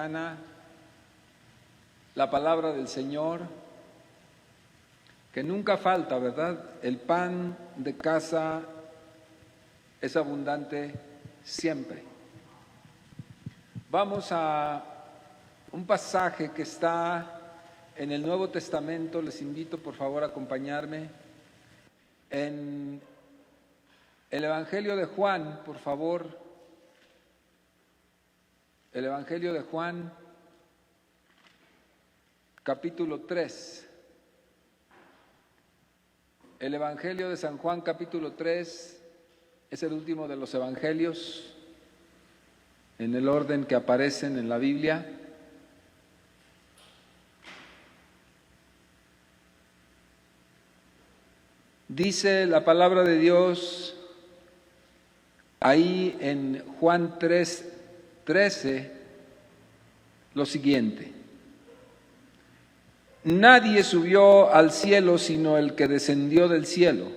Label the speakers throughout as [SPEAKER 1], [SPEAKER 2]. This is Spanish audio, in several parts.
[SPEAKER 1] mañana la palabra del Señor, que nunca falta, ¿verdad? El pan de casa es abundante siempre. Vamos a un pasaje que está en el Nuevo Testamento. Les invito por favor a acompañarme en el Evangelio de Juan, por favor. El Evangelio de Juan, capítulo 3. El Evangelio de San Juan, capítulo 3, es el último de los evangelios en el orden que aparecen en la Biblia. Dice la palabra de Dios ahí en Juan 3:13 lo siguiente: nadie subió al cielo sino el que descendió del cielo,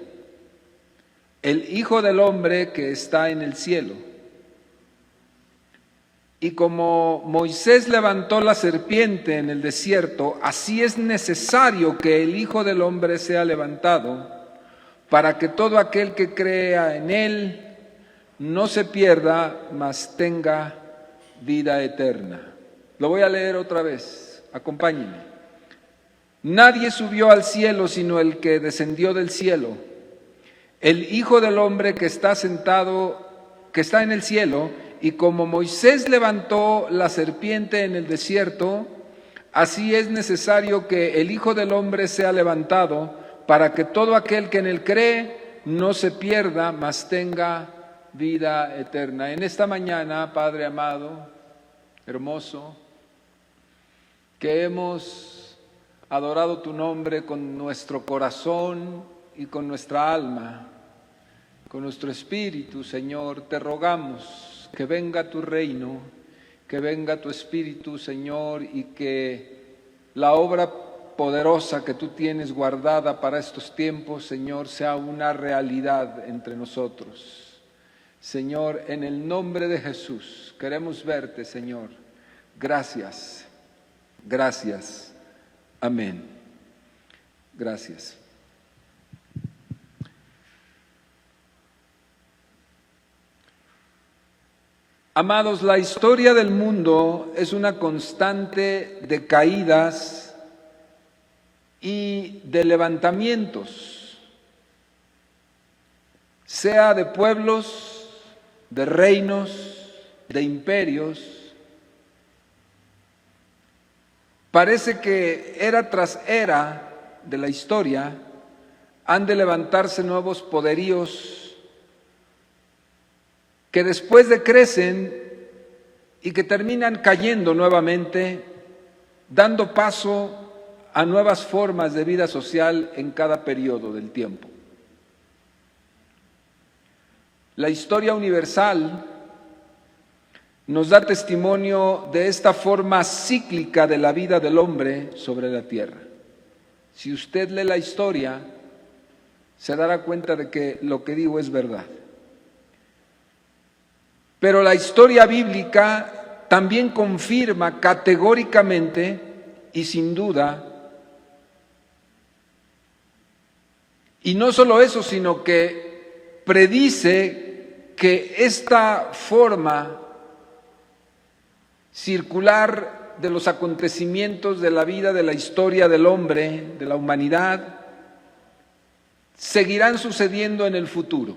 [SPEAKER 1] el Hijo del Hombre que está en el cielo. Y como Moisés levantó la serpiente en el desierto, así es necesario que el Hijo del Hombre sea levantado, para que todo aquel que crea en él no se pierda, mas tenga vida eterna. Lo voy a leer otra vez, acompáñenme. Nadie subió al cielo sino el que descendió del cielo, el Hijo del Hombre que está en el cielo. Y como Moisés levantó la serpiente en el desierto, así es necesario que el Hijo del Hombre sea levantado, para que todo aquel que en él cree no se pierda, mas tenga vida eterna. En esta mañana, Padre amado, hermoso, que hemos adorado tu nombre con nuestro corazón y con nuestra alma, con nuestro espíritu, Señor, te rogamos que venga tu reino, que venga tu espíritu, Señor, y que la obra poderosa que tú tienes guardada para estos tiempos, Señor, sea una realidad entre nosotros. Señor, en el nombre de Jesús, queremos verte, Señor. Gracias, gracias, amén. Gracias. Amados, la historia del mundo es una constante de caídas y de levantamientos, sea de pueblos, de reinos, de imperios. Parece que era tras era de la historia han de levantarse nuevos poderíos que después decrecen y que terminan cayendo nuevamente, dando paso a nuevas formas de vida social en cada periodo del tiempo. La historia universal nos da testimonio de esta forma cíclica de la vida del hombre sobre la tierra. Si usted lee la historia, se dará cuenta de que lo que digo es verdad. Pero la historia bíblica también confirma categóricamente y sin duda, y no solo eso, sino que predice que esta forma circular de los acontecimientos de la vida, de la historia del hombre, de la humanidad, seguirán sucediendo en el futuro.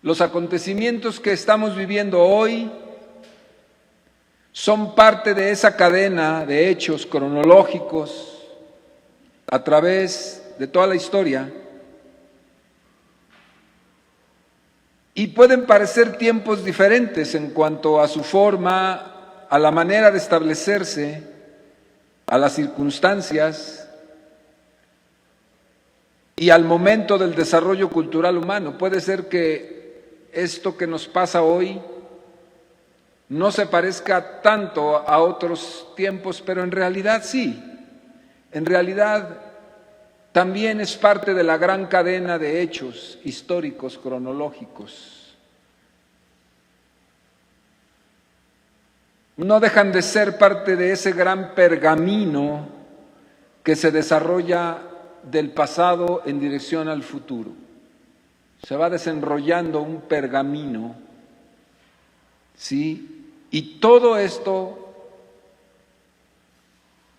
[SPEAKER 1] Los acontecimientos que estamos viviendo hoy son parte de esa cadena de hechos cronológicos a través de toda la historia, y pueden parecer tiempos diferentes en cuanto a su forma, a la manera de establecerse, a las circunstancias y al momento del desarrollo cultural humano. Puede ser que esto que nos pasa hoy no se parezca tanto a otros tiempos, pero en realidad sí. En realidad también es parte de la gran cadena de hechos históricos, cronológicos. no dejan de ser parte de ese gran pergamino que se desarrolla del pasado en dirección al futuro. Se va desenrollando un pergamino, ¿sí? Y todo esto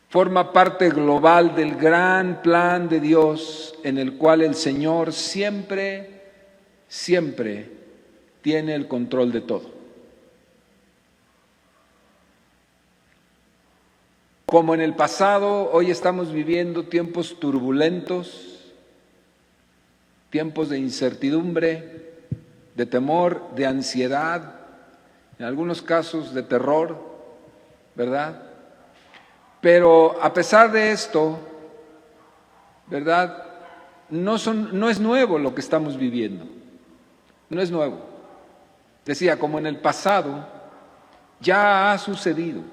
[SPEAKER 1] forma parte global del gran plan de Dios en el cual el Señor siempre tiene el control de todo. Como en el pasado, hoy estamos viviendo tiempos turbulentos, tiempos de incertidumbre, de temor, de ansiedad, en algunos casos de terror, ¿verdad? Pero a pesar de esto, ¿verdad? No es nuevo lo que estamos viviendo, no es nuevo. Decía, como en el pasado, ya ha sucedido.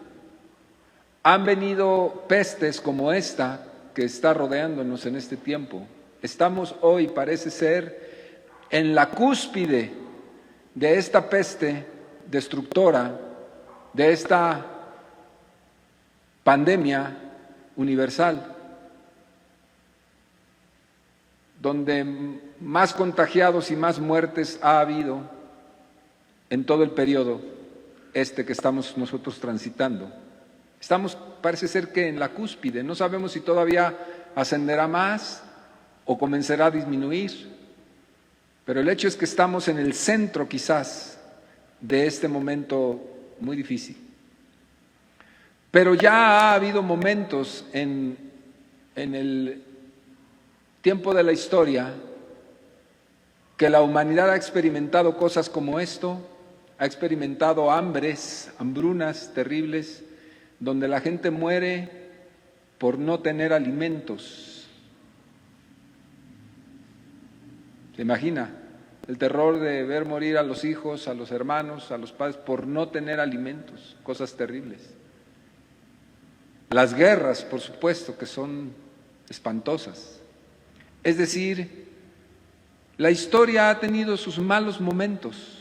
[SPEAKER 1] Han venido pestes como esta que está rodeándonos en este tiempo. Estamos hoy, parece ser, en la cúspide de esta peste destructora, de esta pandemia universal, donde más contagiados y más muertes ha habido en todo el periodo que estamos nosotros transitando. Estamos, parece ser que en la cúspide, no sabemos si todavía ascenderá más o comenzará a disminuir, pero el hecho es que estamos en el centro quizás de este momento muy difícil. Pero ya ha habido momentos en el tiempo de la historia que la humanidad ha experimentado cosas como esto, ha experimentado hambrunas terribles, donde la gente muere por no tener alimentos. ¿Se imagina? El terror de ver morir a los hijos, a los hermanos, a los padres, por no tener alimentos, cosas terribles. Las guerras, por supuesto, que son espantosas. Es decir, la historia ha tenido sus malos momentos.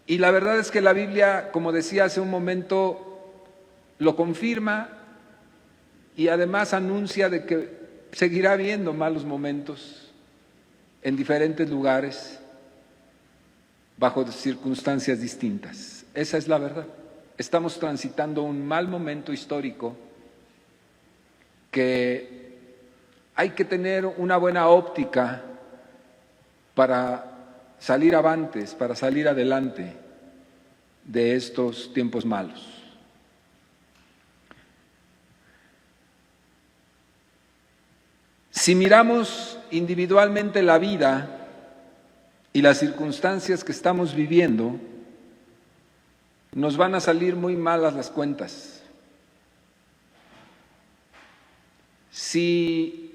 [SPEAKER 1] Y la verdad es que la Biblia, como decía hace un momento, lo confirma y además anuncia de que seguirá habiendo malos momentos en diferentes lugares, bajo circunstancias distintas. Esa es la verdad. Estamos transitando un mal momento histórico que hay que tener una buena óptica para salir avantes, para salir adelante de estos tiempos malos. Si miramos individualmente la vida y las circunstancias que estamos viviendo, nos van a salir muy malas las cuentas. Si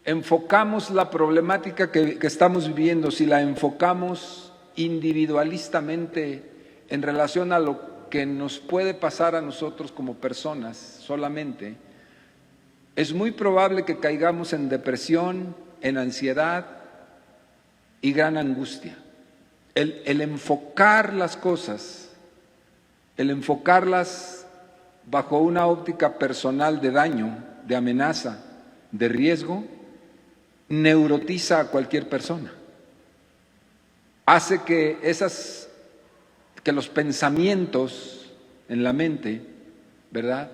[SPEAKER 1] enfocamos la problemática que estamos viviendo, si la enfocamos individualistamente en relación a lo que nos puede pasar a nosotros como personas solamente, es muy probable que caigamos en depresión, en ansiedad y gran angustia. El enfocar las cosas, el enfocarlas bajo una óptica personal de daño, de amenaza, de riesgo, neurotiza a cualquier persona. Hace que los pensamientos en la mente, ¿verdad?,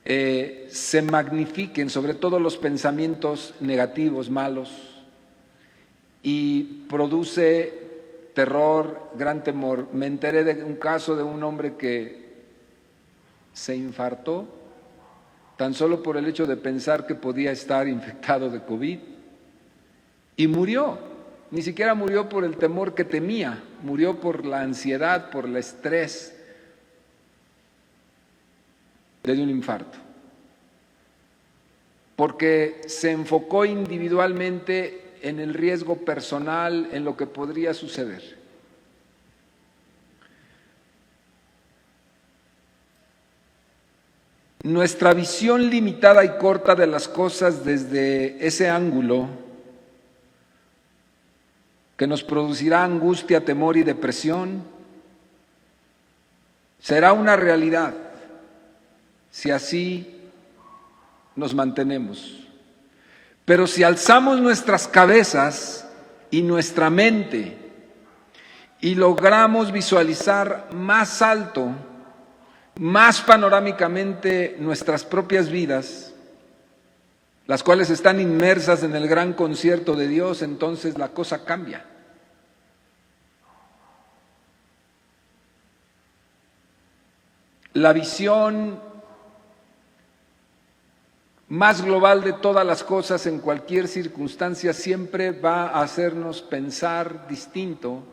[SPEAKER 1] se magnifiquen, sobre todo los pensamientos negativos, malos, y produce terror, gran temor. Me enteré de un caso de un hombre que se infartó tan solo por el hecho de pensar que podía estar infectado de COVID, y murió. Ni siquiera murió por el temor que temía, murió por la ansiedad, por el estrés de un infarto, porque se enfocó individualmente en el riesgo personal, en lo que podría suceder. Nuestra visión limitada y corta de las cosas desde ese ángulo, que nos producirá angustia, temor y depresión, Será una realidad si así nos mantenemos. Pero si alzamos nuestras cabezas y nuestra mente y logramos visualizar más alto, más panorámicamente nuestras propias vidas, las cuales están inmersas en el gran concierto de Dios, entonces la cosa cambia. La visión más global de todas las cosas en cualquier circunstancia siempre va a hacernos pensar distinto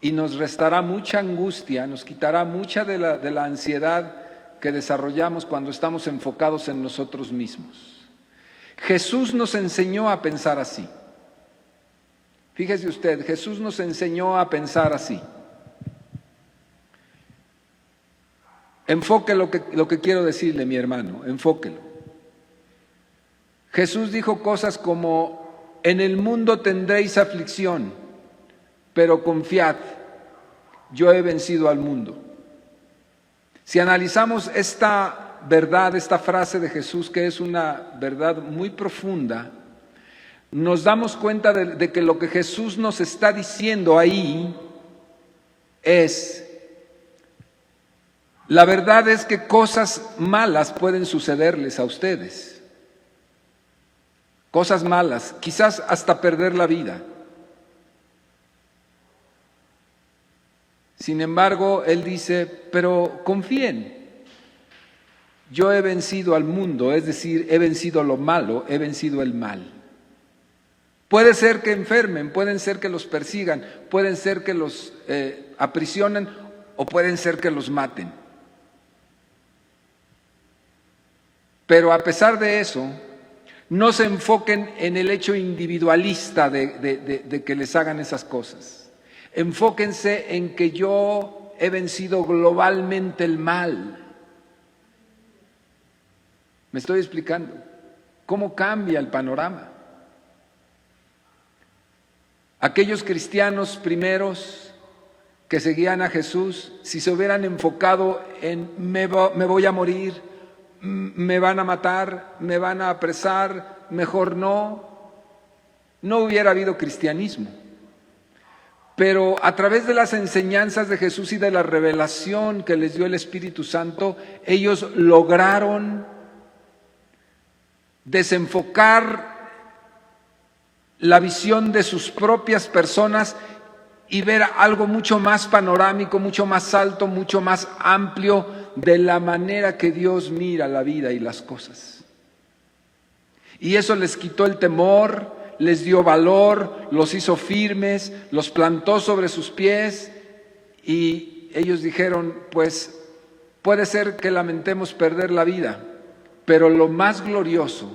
[SPEAKER 1] y nos restará mucha angustia, nos quitará mucha de la ansiedad que desarrollamos cuando estamos enfocados en nosotros mismos. Jesús nos enseñó a pensar así. Fíjese usted, Jesús nos enseñó a pensar así. Enfoque lo que quiero decirle, mi hermano, enfóquelo. Jesús dijo cosas como: en el mundo tendréis aflicción, pero confiad, yo he vencido al mundo. Si analizamos esta verdad, esta frase de Jesús, que es una verdad muy profunda, nos damos cuenta de que lo que Jesús nos está diciendo ahí es: la verdad es que cosas malas pueden sucederles a ustedes. Cosas malas, quizás hasta perder la vida. Sin embargo, Él dice: pero confíen, yo he vencido al mundo, es decir, he vencido lo malo, he vencido el mal. Puede ser que enfermen, pueden ser que los persigan, pueden ser que los aprisionen o pueden ser que los maten. Pero a pesar de eso, no se enfoquen en el hecho individualista de que les hagan esas cosas. Enfóquense en que yo he vencido globalmente el mal. ¿Me estoy explicando? ¿Cómo cambia el panorama? Aquellos cristianos primeros que seguían a Jesús, si se hubieran enfocado en me voy a morir, me van a matar, me van a apresar, mejor no hubiera habido cristianismo. Pero a través de las enseñanzas de Jesús y de la revelación que les dio el Espíritu Santo, ellos lograron desenfocar la visión de sus propias personas y ver algo mucho más panorámico, mucho más alto, mucho más amplio de la manera que Dios mira la vida y las cosas. Y eso les quitó el temor, les dio valor, los hizo firmes, los plantó sobre sus pies y ellos dijeron: pues puede ser que lamentemos perder la vida, pero lo más glorioso,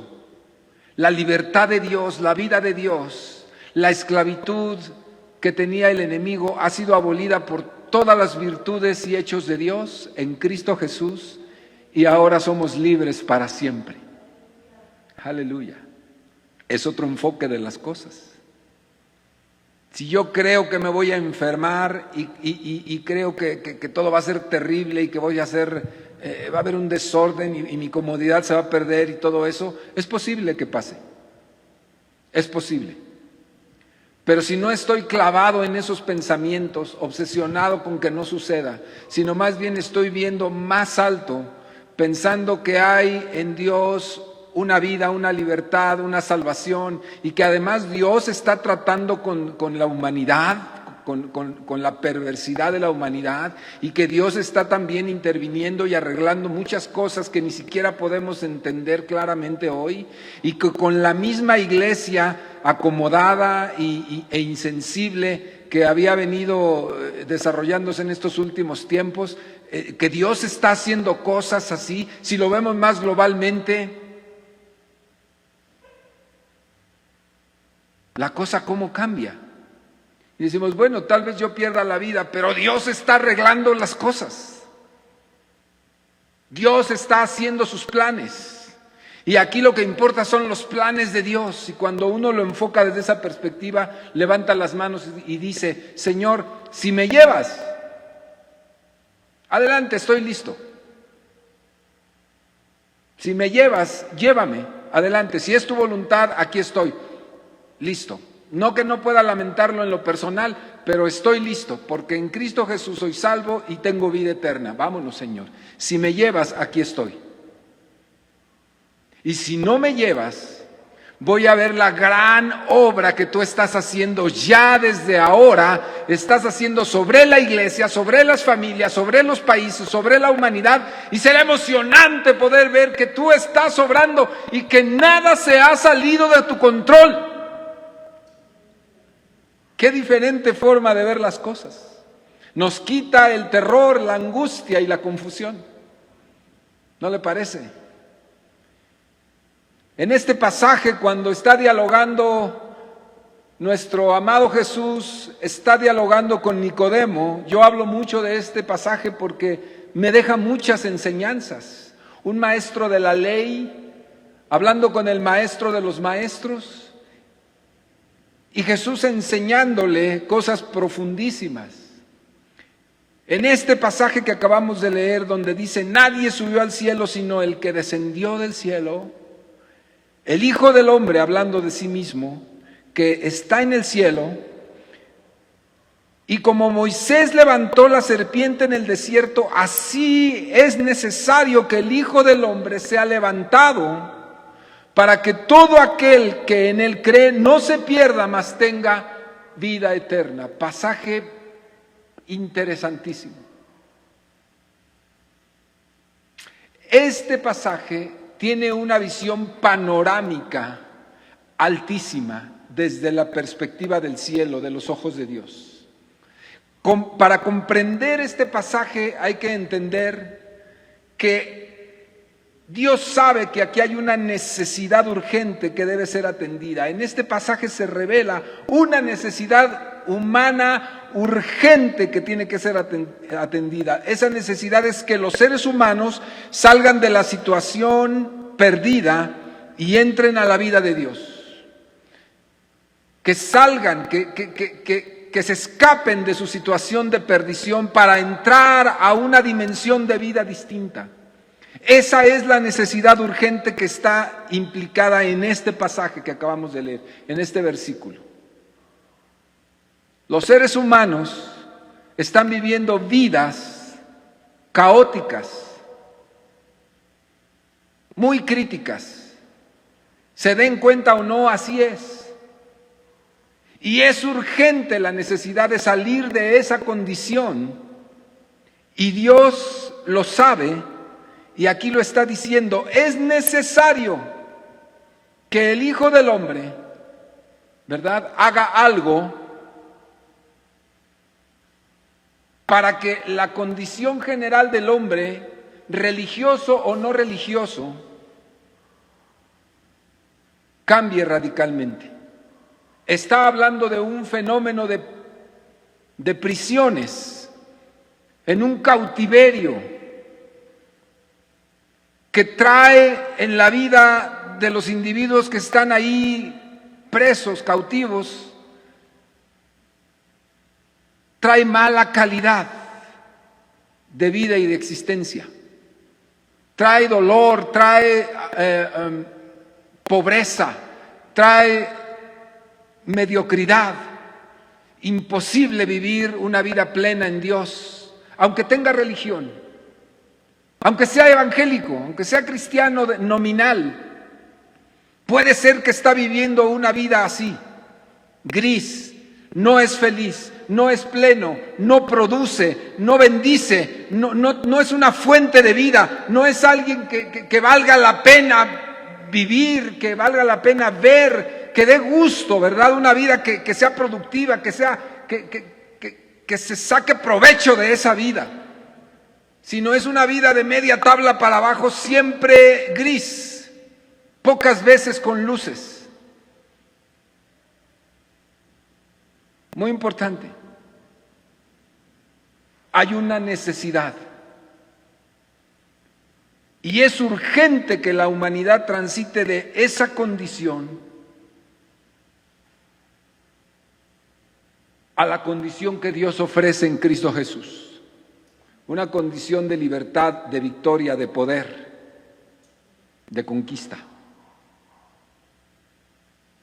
[SPEAKER 1] la libertad de Dios, la vida de Dios, la esclavitud que tenía el enemigo ha sido abolida por todas las virtudes y hechos de Dios en Cristo Jesús, y ahora somos libres para siempre. Aleluya. Es otro enfoque de las cosas. Si yo creo que me voy a enfermar y creo que todo va a ser terrible y que va a haber un desorden y mi comodidad se va a perder y todo eso, es posible que pase. Es posible. Pero si no estoy clavado en esos pensamientos, obsesionado con que no suceda, sino más bien estoy viendo más alto, pensando que hay en Dios una vida, una libertad, una salvación, y que además Dios está tratando con la humanidad, con la perversidad de la humanidad, y que Dios está también interviniendo y arreglando muchas cosas que ni siquiera podemos entender claramente hoy, y que con la misma iglesia acomodada e insensible que había venido desarrollándose en estos últimos tiempos, que Dios está haciendo cosas así. Si lo vemos más globalmente, la cosa cómo cambia. Y decimos: bueno, tal vez yo pierda la vida, pero Dios está arreglando las cosas. Dios está haciendo sus planes. Y aquí lo que importa son los planes de Dios. Y cuando uno lo enfoca desde esa perspectiva, levanta las manos y dice: Señor, si me llevas, adelante, estoy listo. Si me llevas, llévame, adelante. Si es tu voluntad, aquí estoy, listo. No que no pueda lamentarlo en lo personal, pero estoy listo, porque en Cristo Jesús soy salvo y tengo vida eterna. Vámonos, Señor. Si me llevas, aquí estoy. Y si no me llevas, voy a ver la gran obra que tú estás haciendo ya desde ahora. Estás haciendo sobre la iglesia, sobre las familias, sobre los países, sobre la humanidad. Y será emocionante poder ver que tú estás obrando y que nada se ha salido de tu control. Qué diferente forma de ver las cosas. Nos quita el terror, la angustia y la confusión. ¿No le parece? En este pasaje, cuando está dialogando nuestro amado Jesús, está dialogando con Nicodemo. Yo hablo mucho de este pasaje porque me deja muchas enseñanzas. Un maestro de la ley, hablando con el maestro de los maestros, y Jesús enseñándole cosas profundísimas. En este pasaje que acabamos de leer, donde dice, nadie subió al cielo sino el que descendió del cielo, el Hijo del Hombre, hablando de sí mismo, que está en el cielo, y como Moisés levantó la serpiente en el desierto, así es necesario que el Hijo del Hombre sea levantado, para que todo aquel que en él cree no se pierda, mas tenga vida eterna. Pasaje interesantísimo. Este pasaje tiene una visión panorámica altísima desde la perspectiva del cielo, de los ojos de Dios. Para comprender este pasaje hay que entender que Dios sabe que aquí hay una necesidad urgente que debe ser atendida. En este pasaje se revela una necesidad humana urgente que tiene que ser atendida. Esa necesidad es que los seres humanos salgan de la situación perdida y entren a la vida de Dios. Que salgan, que se escapen de su situación de perdición para entrar a una dimensión de vida distinta. Esa es la necesidad urgente que está implicada en este pasaje que acabamos de leer, en este versículo. Los seres humanos están viviendo vidas caóticas, muy críticas. Se den cuenta o no, así es. Y es urgente la necesidad de salir de esa condición. Y Dios lo sabe. Y aquí lo está diciendo, es necesario que el Hijo del Hombre, ¿verdad?, haga algo para que la condición general del hombre, religioso o no religioso, cambie radicalmente. Está hablando de un fenómeno de prisiones, en un cautiverio, que trae en la vida de los individuos que están ahí presos, cautivos, trae mala calidad de vida y de existencia. Trae dolor, trae pobreza, trae mediocridad. Imposible vivir una vida plena en Dios, aunque tenga religión. Aunque sea evangélico, aunque sea cristiano nominal, puede ser que está viviendo una vida así, gris, no es feliz, no es pleno, no produce, no bendice, no es una fuente de vida, no es alguien que valga la pena vivir, que valga la pena ver, que dé gusto, ¿verdad? Una vida que sea productiva, que se saque provecho de esa vida. Si no es una vida de media tabla para abajo, siempre gris, pocas veces con luces. Muy importante. Hay una necesidad. Y es urgente que la humanidad transite de esa condición a la condición que Dios ofrece en Cristo Jesús. una condición de libertad, de victoria, de poder, de conquista.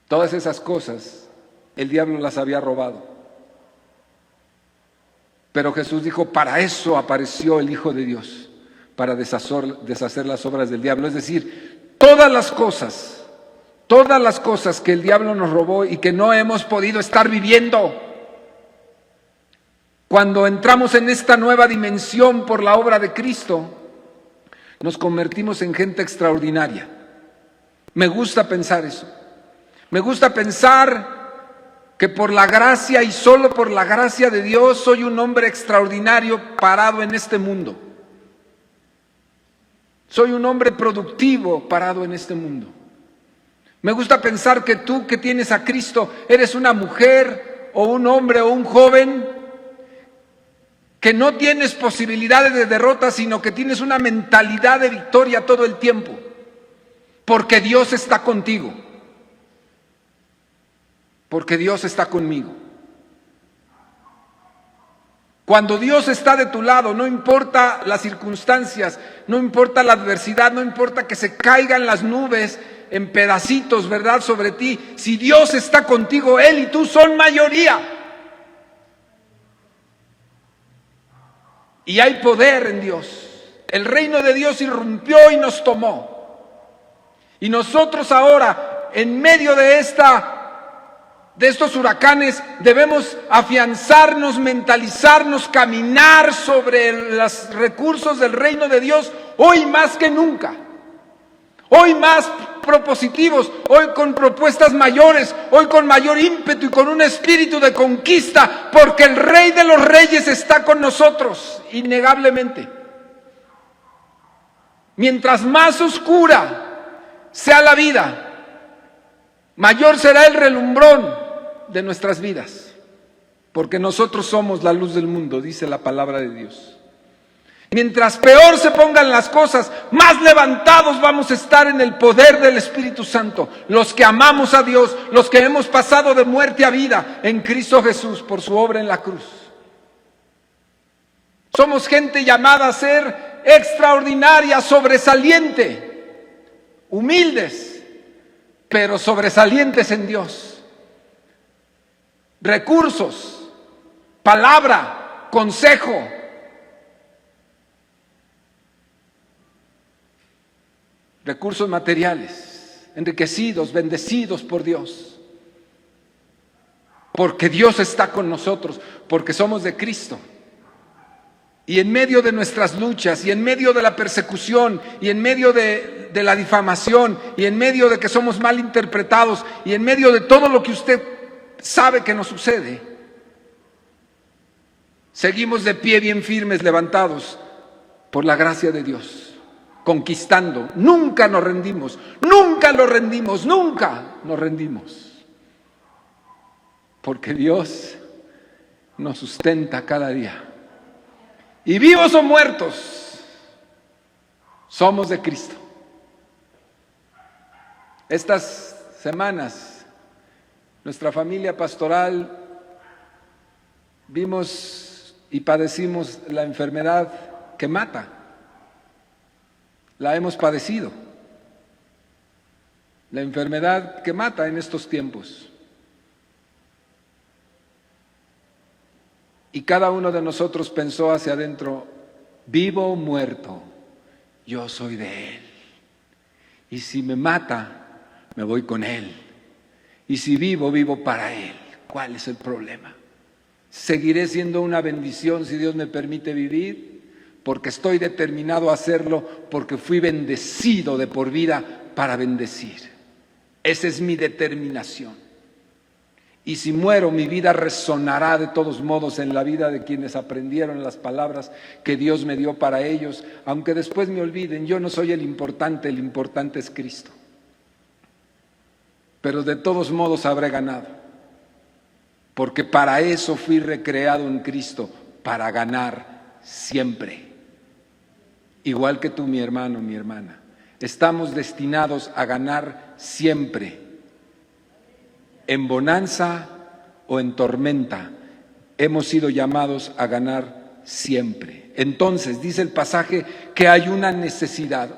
[SPEAKER 1] Todas esas cosas el diablo las había robado. Pero Jesús dijo, para eso apareció el Hijo de Dios, para deshacer las obras del diablo. Es decir, todas las cosas que el diablo nos robó y que no hemos podido estar viviendo. Cuando entramos en esta nueva dimensión por la obra de Cristo, nos convertimos en gente extraordinaria. Me gusta pensar eso. Me gusta pensar que por la gracia y solo por la gracia de Dios soy un hombre extraordinario parado en este mundo. Soy un hombre productivo parado en este mundo. Me gusta pensar que tú que tienes a Cristo eres una mujer o un hombre o un joven que no tienes posibilidades de derrota, sino que tienes una mentalidad de victoria todo el tiempo, porque Dios está contigo. Porque Dios está conmigo. Cuando Dios está de tu lado, no importa las circunstancias, no importa la adversidad, no importa que se caigan las nubes en pedacitos, ¿verdad?, sobre ti. Si Dios está contigo, Él y tú son mayoría. Y hay poder en Dios. El reino de Dios irrumpió y nos tomó. Y nosotros ahora, en medio de estos huracanes, debemos afianzarnos, mentalizarnos, caminar sobre los recursos del reino de Dios hoy más que nunca. Hoy más propositivos, hoy con propuestas mayores, hoy con mayor ímpetu y con un espíritu de conquista, porque el Rey de los Reyes está con nosotros, innegablemente. Mientras más oscura sea la vida, mayor será el relumbrón de nuestras vidas, porque nosotros somos la luz del mundo, dice la palabra de Dios. Mientras peor se pongan las cosas, más levantados vamos a estar en el poder del Espíritu Santo. Los que amamos a Dios, los que hemos pasado de muerte a vida en Cristo Jesús por su obra en la cruz. Somos gente llamada a ser extraordinaria, sobresaliente, humildes, pero sobresalientes en Dios. Recursos, palabra, consejo. Recursos materiales, enriquecidos, bendecidos por Dios. Porque Dios está con nosotros, porque somos de Cristo. Y en medio de nuestras luchas, y en medio de la persecución, y en medio de la difamación, y en medio de que somos mal interpretados, y en medio de todo lo que usted sabe que nos sucede, seguimos de pie bien firmes, levantados por la gracia de Dios. Conquistando, nunca nos rendimos, nunca nos rendimos, nunca nos rendimos, porque Dios nos sustenta cada día. Y vivos o muertos, somos de Cristo. Estas semanas, nuestra familia pastoral vimos y padecimos la enfermedad que mata. La hemos padecido, la enfermedad que mata en estos tiempos. Y cada uno de nosotros pensó hacia adentro, vivo o muerto, yo soy de Él. Y si me mata, me voy con Él. Y si vivo, vivo para Él. ¿Cuál es el problema? Seguiré siendo una bendición si Dios me permite vivir, porque estoy determinado a hacerlo, porque fui bendecido de por vida para bendecir. Esa es mi determinación. Y si muero, mi vida resonará de todos modos en la vida de quienes aprendieron las palabras que Dios me dio para ellos, aunque después me olviden. Yo no soy el importante es Cristo. Pero de todos modos habré ganado, porque para eso fui recreado en Cristo, para ganar siempre. Igual que tú, mi hermano, mi hermana, estamos destinados a ganar siempre, en bonanza o en tormenta. Hemos sido llamados a ganar siempre. Entonces, dice el pasaje que hay una necesidad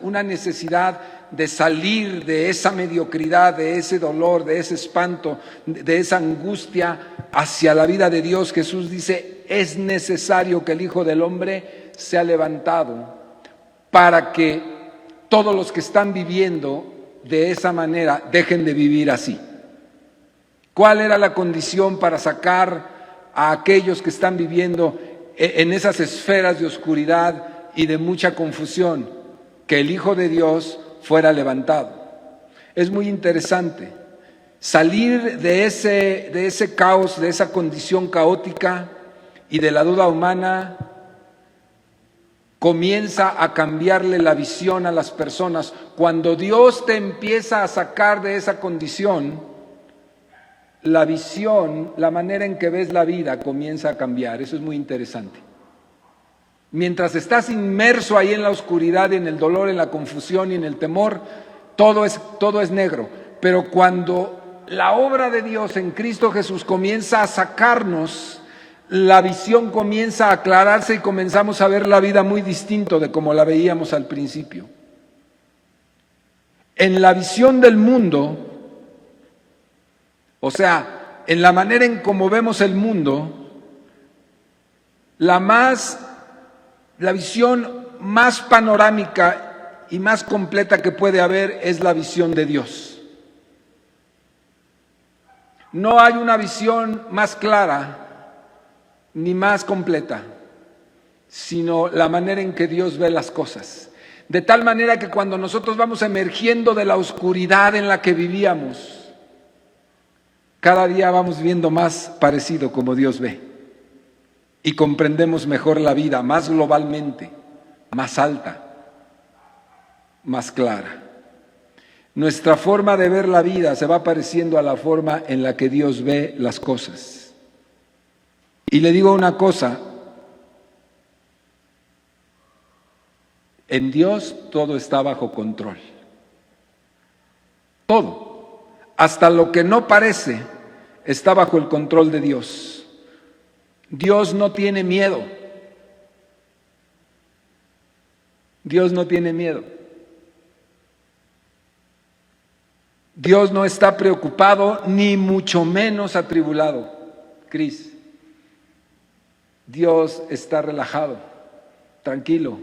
[SPEAKER 1] de salir de esa mediocridad, de ese dolor, de ese espanto, de esa angustia hacia la vida de Dios. Jesús dice, es necesario que el Hijo del Hombre sea levantado para que todos los que están viviendo de esa manera dejen de vivir así. ¿Cuál era la condición para sacar a aquellos que están viviendo en esas esferas de oscuridad y de mucha confusión? Que el Hijo de Dios fuera levantado. Es muy interesante salir de ese caos, de esa condición caótica y de la duda humana. Comienza a cambiarle la visión a las personas. Cuando Dios te empieza a sacar de esa condición, la visión, la manera en que ves la vida comienza a cambiar. Eso es muy interesante. Mientras estás inmerso ahí en la oscuridad, en el dolor, en la confusión y en el temor, todo es negro. Pero cuando la obra de Dios en Cristo Jesús comienza a sacarnos, la visión comienza a aclararse y comenzamos a ver la vida muy distinto de como la veíamos al principio. En la visión del mundo, o sea, en la manera en cómo vemos el mundo, la visión más panorámica y más completa que puede haber es la visión de Dios. No hay una visión más clara ni más completa, sino la manera en que Dios ve las cosas. De tal manera que cuando nosotros vamos emergiendo de la oscuridad en la que vivíamos, cada día vamos viendo más parecido como Dios ve. Y comprendemos mejor la vida, más globalmente, más alta, más clara. Nuestra forma de ver la vida se va pareciendo a la forma en la que Dios ve las cosas. Y le digo una cosa, en Dios todo está bajo control. Todo, hasta lo que no parece, está bajo el control de Dios. Dios no tiene miedo. Dios no tiene miedo. Dios no está preocupado, ni mucho menos atribulado. Cris, Dios está relajado, tranquilo,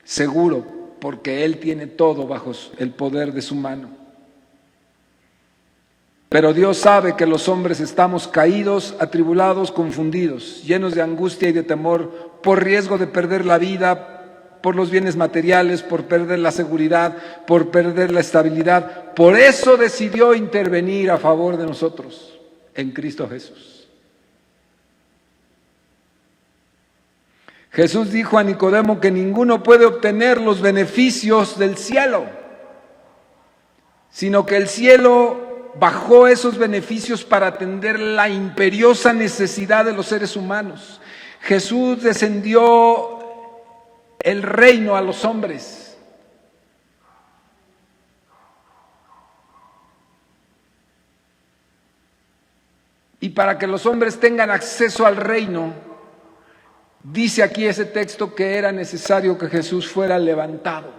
[SPEAKER 1] seguro, porque Él tiene todo bajo el poder de su mano. Pero Dios sabe que los hombres estamos caídos, atribulados, confundidos, llenos de angustia y de temor, por riesgo de perder la vida, por los bienes materiales, por perder la seguridad, por perder la estabilidad. Por eso decidió intervenir a favor de nosotros en Cristo Jesús. Jesús dijo a Nicodemo que ninguno puede obtener los beneficios del cielo, sino que el cielo bajó esos beneficios para atender la imperiosa necesidad de los seres humanos. Jesús descendió el reino a los hombres. Y para que los hombres tengan acceso al reino, dice aquí ese texto que era necesario que Jesús fuera levantado.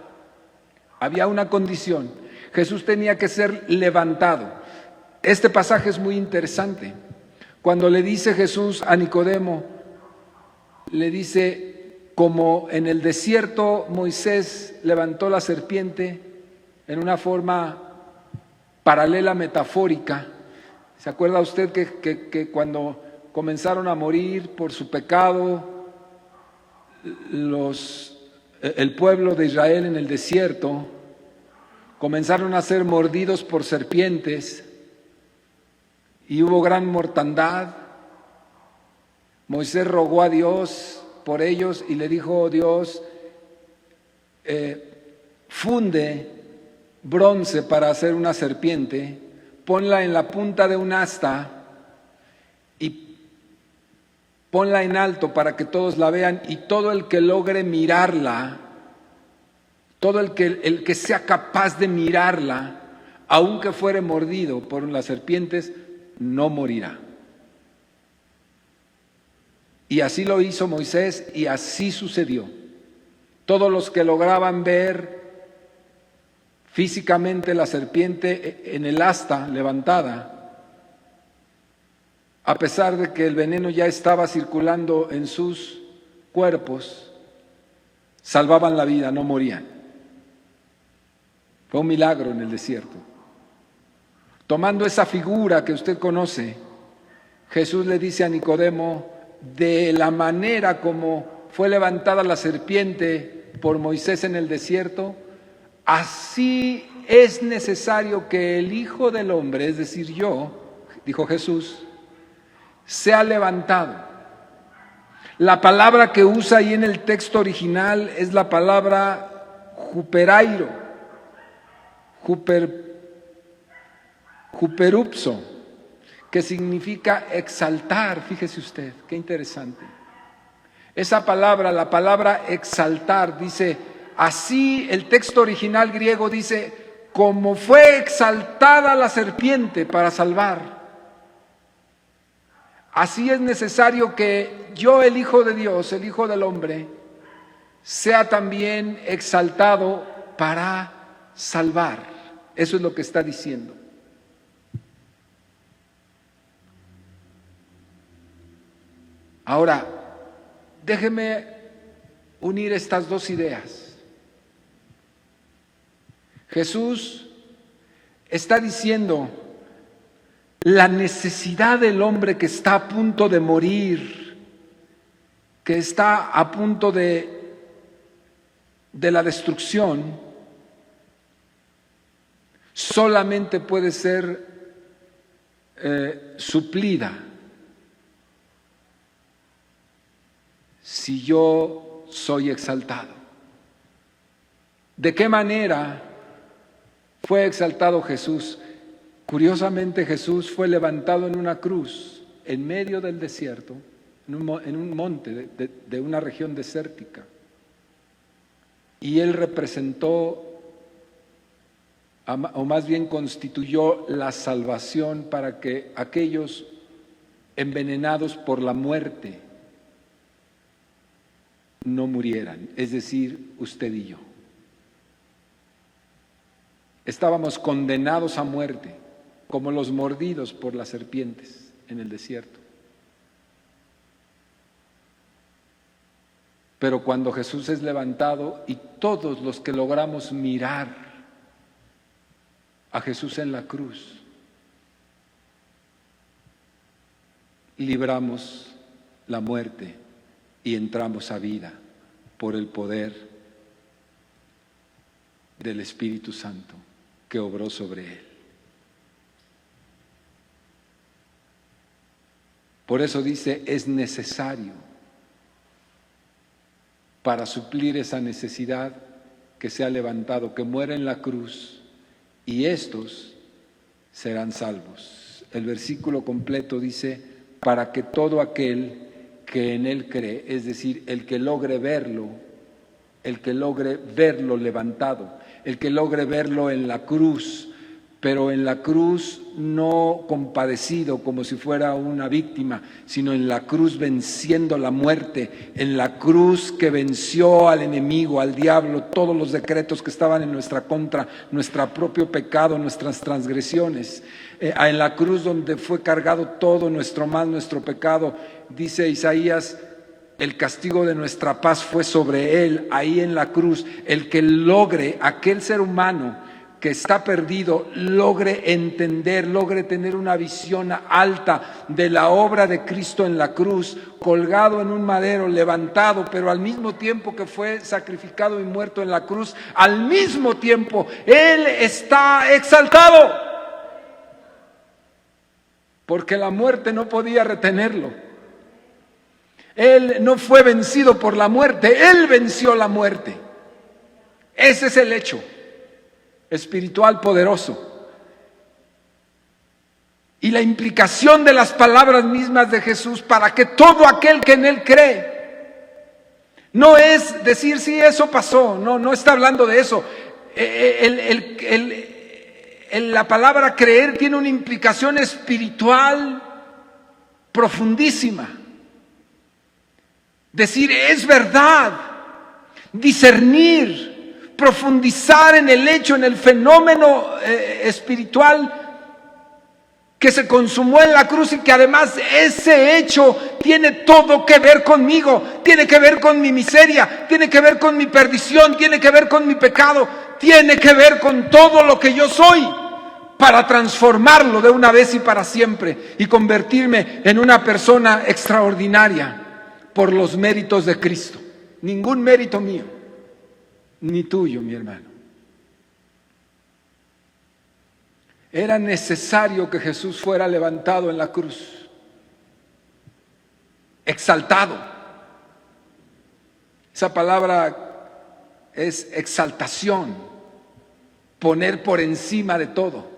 [SPEAKER 1] Había una condición. Jesús tenía que ser levantado. Este pasaje es muy interesante. Cuando le dice Jesús a Nicodemo, le dice, como en el desierto Moisés levantó la serpiente en una forma paralela, metafórica. ¿Se acuerda usted que cuando comenzaron a morir por su pecado, el pueblo de Israel en el desierto comenzaron a ser mordidos por serpientes y hubo gran mortandad? Moisés rogó a Dios por ellos y le dijo: Dios, funde bronce para hacer una serpiente, ponla en la punta de un asta y ponla en alto para que todos la vean, y todo el que logre mirarla, todo el que sea capaz de mirarla, aunque fuere mordido por las serpientes, no morirá. Y así lo hizo Moisés y así sucedió. Todos los que lograban ver físicamente la serpiente en el asta levantada, a pesar de que el veneno ya estaba circulando en sus cuerpos, salvaban la vida, no morían. Fue un milagro en el desierto. Tomando esa figura que usted conoce, Jesús le dice a Nicodemo, de la manera como fue levantada la serpiente por Moisés en el desierto, así es necesario que el Hijo del Hombre, es decir, yo, dijo Jesús, sea levantado. La palabra que usa ahí en el texto original es la palabra juperairo, juperupso, que significa exaltar. Fíjese usted, qué interesante. Esa palabra, la palabra exaltar, dice, así el texto original griego dice, como fue exaltada la serpiente para salvar. Así es necesario que yo, el Hijo de Dios, el Hijo del Hombre, sea también exaltado para salvar. Eso es lo que está diciendo. Ahora, déjeme unir estas dos ideas. Jesús está diciendo la necesidad del hombre que está a punto de morir, que está a punto de la destrucción, solamente puede ser suplida si yo soy exaltado. ¿De qué manera fue exaltado Jesús? Curiosamente, Jesús fue levantado en una cruz en medio del desierto, en un monte de una región desértica. Y Él representó, o más bien constituyó la salvación para que aquellos envenenados por la muerte no murieran, es decir, usted y yo. Estábamos condenados a muerte, como los mordidos por las serpientes en el desierto. Pero cuando Jesús es levantado y todos los que logramos mirar a Jesús en la cruz, libramos la muerte y entramos a vida por el poder del Espíritu Santo que obró sobre Él. Por eso dice, es necesario para suplir esa necesidad que sea levantado, que muera en la cruz, y estos serán salvos. El versículo completo dice, para que todo aquel que en Él cree, es decir, el que logre verlo levantado, el que logre verlo en la cruz, pero en la cruz no compadecido como si fuera una víctima, sino en la cruz venciendo la muerte, en la cruz que venció al enemigo, al diablo, todos los decretos que estaban en nuestra contra, nuestro propio pecado, nuestras transgresiones, en la cruz donde fue cargado todo nuestro mal, nuestro pecado. Dice Isaías, el castigo de nuestra paz fue sobre Él, ahí en la cruz. El que logre, aquel ser humano que está perdido, logre entender, logre tener una visión alta de la obra de Cristo en la cruz, colgado en un madero, levantado, pero al mismo tiempo que fue sacrificado y muerto en la cruz, al mismo tiempo Él está exaltado, porque la muerte no podía retenerlo. Él no fue vencido por la muerte, Él venció la muerte. Ese es el hecho espiritual poderoso. Y la implicación de las palabras mismas de Jesús para que todo aquel que en Él cree, no es decir si eso pasó, no está hablando de eso. La palabra creer tiene una implicación espiritual profundísima. Decir, es verdad. Discernir, profundizar en el hecho, en el fenómeno espiritual que se consumó en la cruz y que además ese hecho tiene todo que ver conmigo, tiene que ver con mi miseria, tiene que ver con mi perdición, tiene que ver con mi pecado, tiene que ver con todo lo que yo soy, para transformarlo de una vez y para siempre y convertirme en una persona extraordinaria por los méritos de Cristo. Ningún mérito mío, ni tuyo, mi hermano. Era necesario que Jesús fuera levantado en la cruz, exaltado. Esa palabra es exaltación, poner por encima de todo.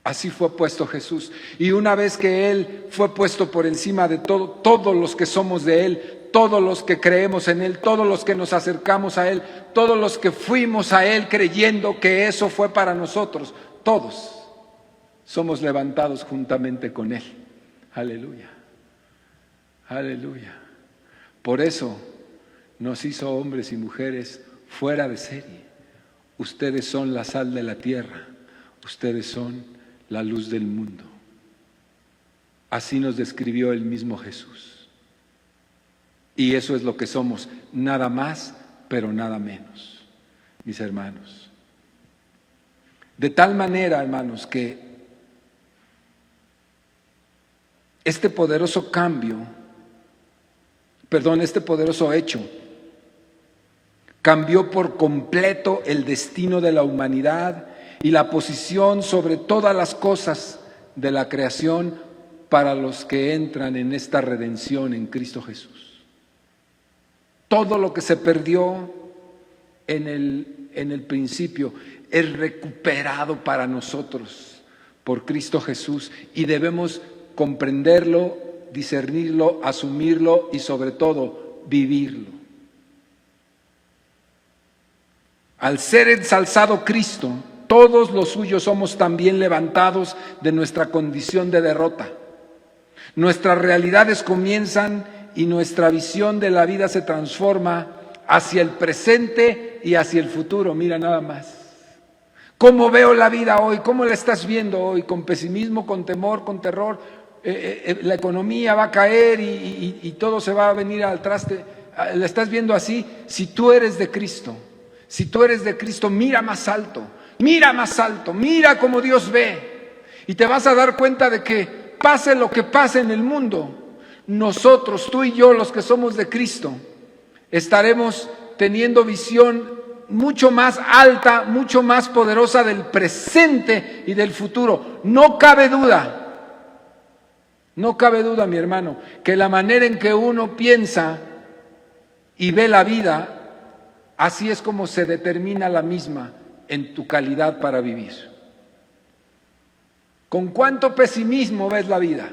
[SPEAKER 1] Así fue puesto Jesús. Y una vez que Él fue puesto por encima de todo, todos los que somos de Él, todos los que creemos en Él, todos los que nos acercamos a Él, todos los que fuimos a Él creyendo que eso fue para nosotros, todos somos levantados juntamente con Él. Aleluya, aleluya. Por eso nos hizo hombres y mujeres fuera de serie. Ustedes son la sal de la tierra, ustedes son la luz del mundo. Así nos describió el mismo Jesús. Y eso es lo que somos, nada más, pero nada menos, mis hermanos. De tal manera, hermanos, que este poderoso hecho, cambió por completo el destino de la humanidad y la posición sobre todas las cosas de la creación para los que entran en esta redención en Cristo Jesús. Todo lo que se perdió en el principio es recuperado para nosotros por Cristo Jesús y debemos comprenderlo, discernirlo, asumirlo y sobre todo vivirlo. Al ser ensalzado Cristo, todos los suyos somos también levantados de nuestra condición de derrota. Nuestras realidades comienzan y nuestra visión de la vida se transforma hacia el presente y hacia el futuro. Mira nada más. ¿Cómo veo la vida hoy? ¿Cómo la estás viendo hoy? ¿Con pesimismo, con temor, con terror? La economía va a caer y todo se va a venir al traste. ¿La estás viendo así? Si tú eres de Cristo, mira más alto, mira cómo Dios ve. Y te vas a dar cuenta de que pase lo que pase en el mundo, nosotros, tú y yo, los que somos de Cristo, estaremos teniendo visión mucho más alta, mucho más poderosa del presente y del futuro. No cabe duda, mi hermano, que la manera en que uno piensa y ve la vida, así es como se determina la misma en tu calidad para vivir. ¿Con cuánto pesimismo ves la vida?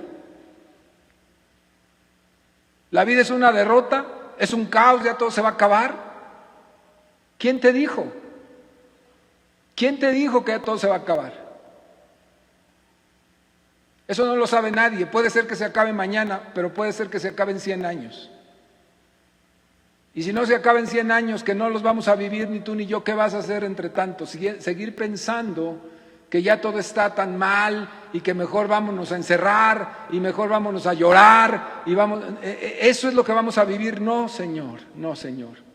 [SPEAKER 1] La vida es una derrota, es un caos, ya todo se va a acabar. ¿Quién te dijo? ¿Quién te dijo que ya todo se va a acabar? Eso no lo sabe nadie. Puede ser que se acabe mañana, pero puede ser que se acabe en 100 años. Y si no se acaba en 100 años, que no los vamos a vivir ni tú ni yo, ¿qué vas a hacer entre tanto? Seguir pensando que ya todo está tan mal y que mejor vámonos a encerrar y mejor vámonos a llorar y eso es lo que vamos a vivir. No, Señor, no, Señor.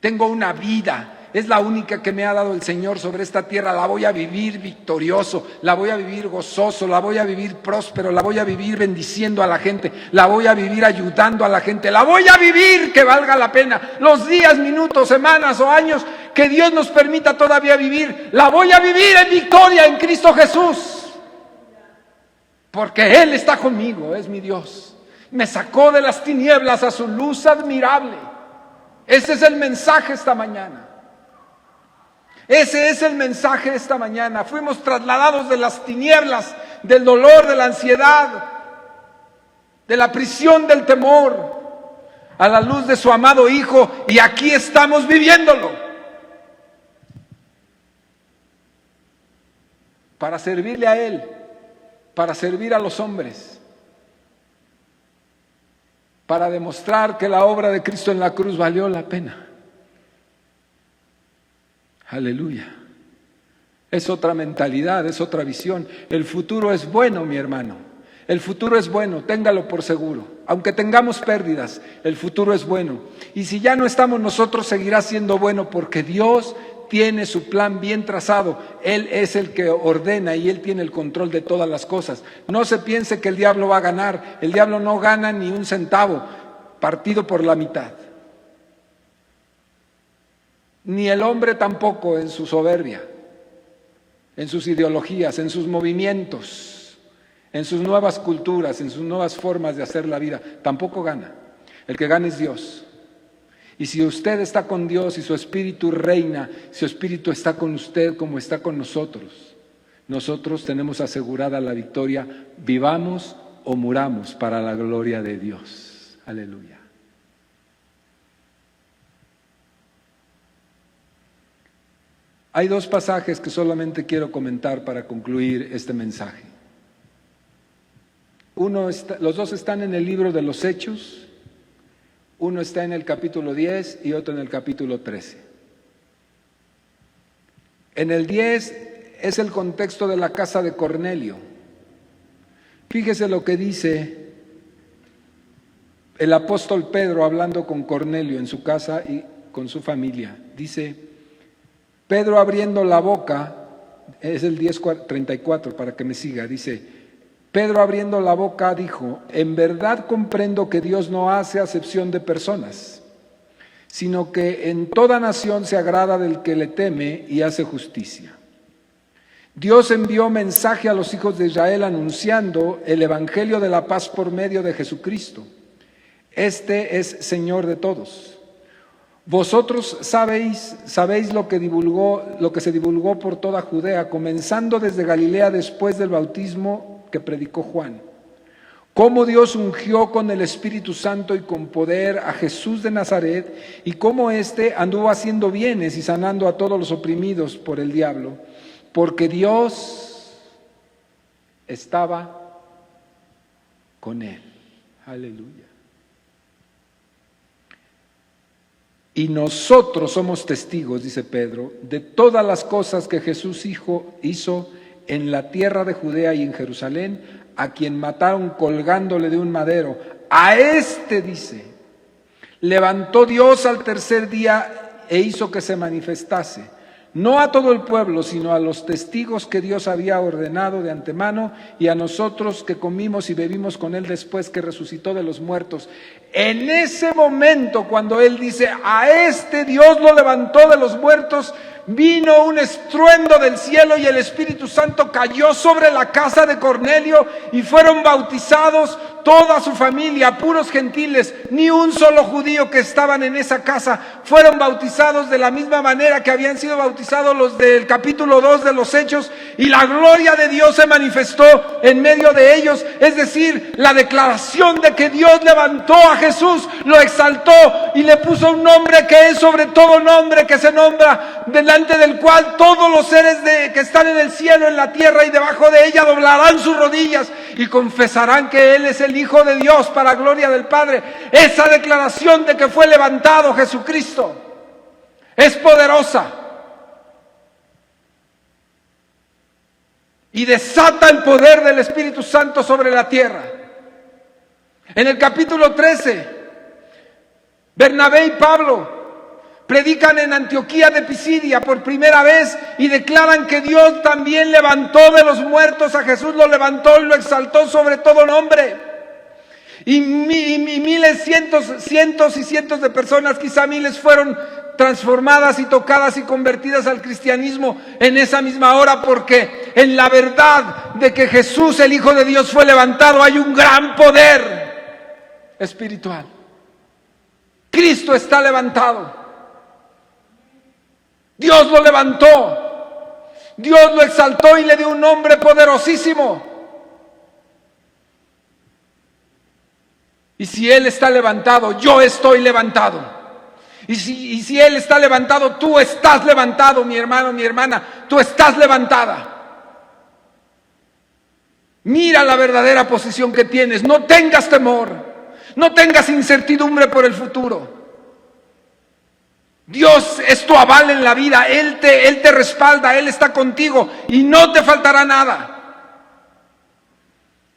[SPEAKER 1] Tengo una vida, es la única que me ha dado el Señor sobre esta tierra. La voy a vivir victorioso, la voy a vivir gozoso, la voy a vivir próspero, la voy a vivir bendiciendo a la gente, la voy a vivir ayudando a la gente, la voy a vivir que valga la pena. Los días, minutos, semanas o años que Dios nos permita todavía vivir, la voy a vivir en victoria en Cristo Jesús. Porque Él está conmigo, es mi Dios. Me sacó de las tinieblas a su luz admirable. Ese es el mensaje esta mañana. Ese es el mensaje esta mañana. Fuimos trasladados de las tinieblas, del dolor, de la ansiedad, de la prisión del temor, a la luz de su amado Hijo, y aquí estamos viviéndolo. Para servirle a Él, para servir a los hombres, para demostrar que la obra de Cristo en la cruz valió la pena. Aleluya. Es otra mentalidad, es otra visión. El futuro es bueno, mi hermano. El futuro es bueno, téngalo por seguro. Aunque tengamos pérdidas, el futuro es bueno. Y si ya no estamos nosotros, seguirá siendo bueno porque Dios tiene su plan bien trazado. Él es el que ordena y Él tiene el control de todas las cosas. No se piense que el diablo va a ganar. El diablo no gana ni un centavo, partido por la mitad. Ni el hombre tampoco en su soberbia, en sus ideologías, en sus movimientos, en sus nuevas culturas, en sus nuevas formas de hacer la vida. Tampoco gana. El que gana es Dios. Y si usted está con Dios y su espíritu reina, su espíritu está con usted como está con nosotros, nosotros tenemos asegurada la victoria, vivamos o muramos para la gloria de Dios. Aleluya. Hay dos pasajes que solamente quiero comentar para concluir este mensaje. Los dos están en el libro de los Hechos. Uno está en el capítulo 10 y otro en el capítulo 13. En el 10 es el contexto de la casa de Cornelio. Fíjese lo que dice el apóstol Pedro hablando con Cornelio en su casa y con su familia. Dice, Pedro abriendo la boca, es el 10:34 para que me siga, dice, Pedro abriendo la boca dijo, en verdad comprendo que Dios no hace acepción de personas, sino que en toda nación se agrada del que le teme y hace justicia. Dios envió mensaje a los hijos de Israel anunciando el evangelio de la paz por medio de Jesucristo. Este es Señor de todos. Vosotros sabéis lo que se divulgó por toda Judea, comenzando desde Galilea después del bautismo que predicó Juan. Cómo Dios ungió con el Espíritu Santo y con poder a Jesús de Nazaret, y cómo éste anduvo haciendo bienes y sanando a todos los oprimidos por el diablo, porque Dios estaba con él. Aleluya. Y nosotros somos testigos, dice Pedro, de todas las cosas que Jesús hizo en la tierra de Judea y en Jerusalén, a quien mataron colgándole de un madero. A este, dice, levantó Dios al tercer día e hizo que se manifestase, no a todo el pueblo, sino a los testigos que Dios había ordenado de antemano, y a nosotros que comimos y bebimos con él después que resucitó de los muertos. En ese momento, cuando él dice, a este Dios lo levantó de los muertos, vino un estruendo del cielo y el Espíritu Santo cayó sobre la casa de Cornelio y fueron bautizados toda su familia, puros gentiles, ni un solo judío que estaban en esa casa. Fueron bautizados de la misma manera que habían sido bautizados los del capítulo 2 de los Hechos, y la gloria de Dios se manifestó en medio de ellos. Es decir, la declaración de que Dios levantó a Jesús, lo exaltó y le puso un nombre que es sobre todo nombre, que se nombra, delante del cual todos los seres que están en el cielo, en la tierra y debajo de ella doblarán sus rodillas y confesarán que Él es el Hijo de Dios para gloria del Padre. Esa declaración de que fue levantado Jesucristo es poderosa y desata el poder del Espíritu Santo sobre la tierra. En el capítulo 13, Bernabé y Pablo predican en Antioquía de Pisidia por primera vez y declaran que Dios también levantó de los muertos a Jesús, lo levantó y lo exaltó sobre todo nombre. Y miles, cientos y cientos de personas, quizá miles, fueron transformadas y tocadas y convertidas al cristianismo en esa misma hora, porque en la verdad de que Jesús, el Hijo de Dios, fue levantado, hay un gran poder espiritual. Cristo está levantado. Dios lo levantó, Dios lo exaltó y le dio un nombre poderosísimo. Y si Él está levantado, yo estoy levantado. Y si Él está levantado, tú estás levantado, mi hermano, mi hermana, tú estás levantada. Mira la verdadera posición que tienes, no tengas temor. No tengas incertidumbre por el futuro. Dios es tu aval en la vida. Él te respalda, Él está contigo y no te faltará nada.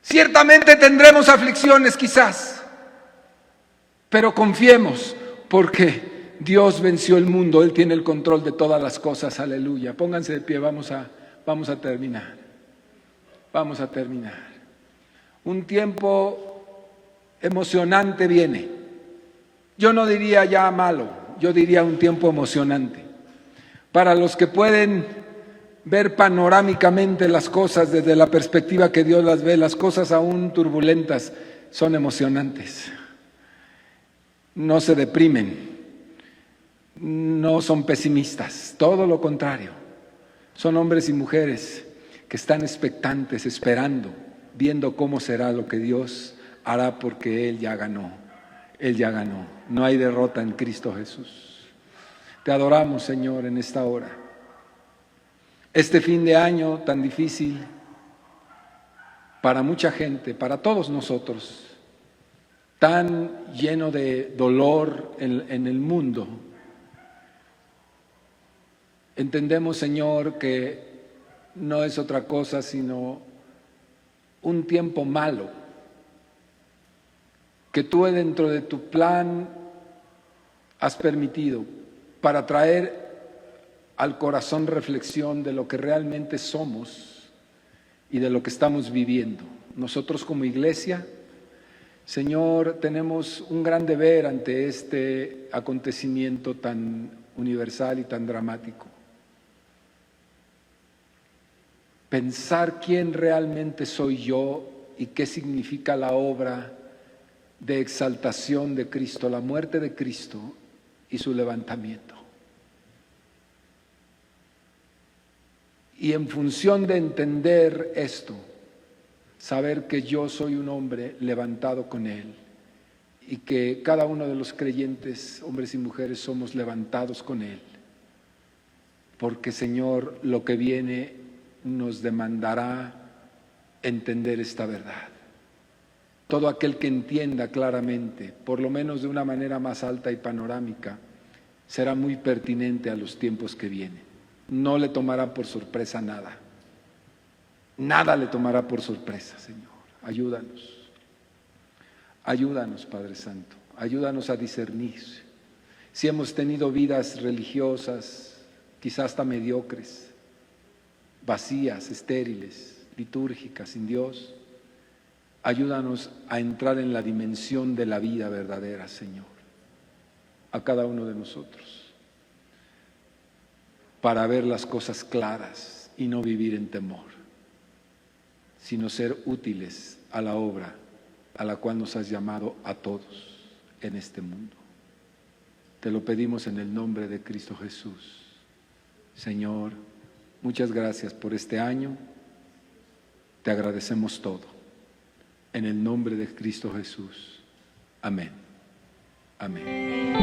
[SPEAKER 1] Ciertamente tendremos aflicciones quizás, pero confiemos porque Dios venció el mundo. Él tiene el control de todas las cosas. Aleluya. Pónganse de pie, vamos a terminar. Vamos a terminar. Un tiempo emocionante viene. Yo no diría ya malo, yo diría un tiempo emocionante. Para los que pueden ver panorámicamente las cosas desde la perspectiva que Dios las ve, las cosas aún turbulentas son emocionantes. No se deprimen, no son pesimistas, todo lo contrario. Son hombres y mujeres que están expectantes, esperando, viendo cómo será lo que Dios hará, porque Él ya ganó. Él ya ganó. No hay derrota en Cristo Jesús. Te adoramos, Señor, en esta hora. Este fin de año tan difícil para mucha gente, para todos nosotros, tan lleno de dolor en el mundo. Entendemos, Señor, que no es otra cosa sino un tiempo malo, que tú dentro de tu plan has permitido para traer al corazón reflexión de lo que realmente somos y de lo que estamos viviendo. Nosotros como iglesia, Señor, tenemos un gran deber ante este acontecimiento tan universal y tan dramático. Pensar quién realmente soy yo y qué significa la obra de exaltación de Cristo, la muerte de Cristo y su levantamiento. Y en función de entender esto, saber que yo soy un hombre levantado con Él y que cada uno de los creyentes, hombres y mujeres, somos levantados con Él. Porque, Señor, lo que viene nos demandará entender esta verdad. Todo aquel que entienda claramente, por lo menos de una manera más alta y panorámica, será muy pertinente a los tiempos que vienen. No le tomará por sorpresa nada. Nada le tomará por sorpresa, Señor. Ayúdanos. Ayúdanos, Padre Santo. Ayúdanos a discernir. Si hemos tenido vidas religiosas, quizás hasta mediocres, vacías, estériles, litúrgicas, sin Dios, ayúdanos a entrar en la dimensión de la vida verdadera, Señor, a cada uno de nosotros, para ver las cosas claras y no vivir en temor, sino ser útiles a la obra a la cual nos has llamado a todos en este mundo. Te lo pedimos en el nombre de Cristo Jesús. Señor, muchas gracias por este año. Te agradecemos todo. En el nombre de Cristo Jesús. Amén. Amén.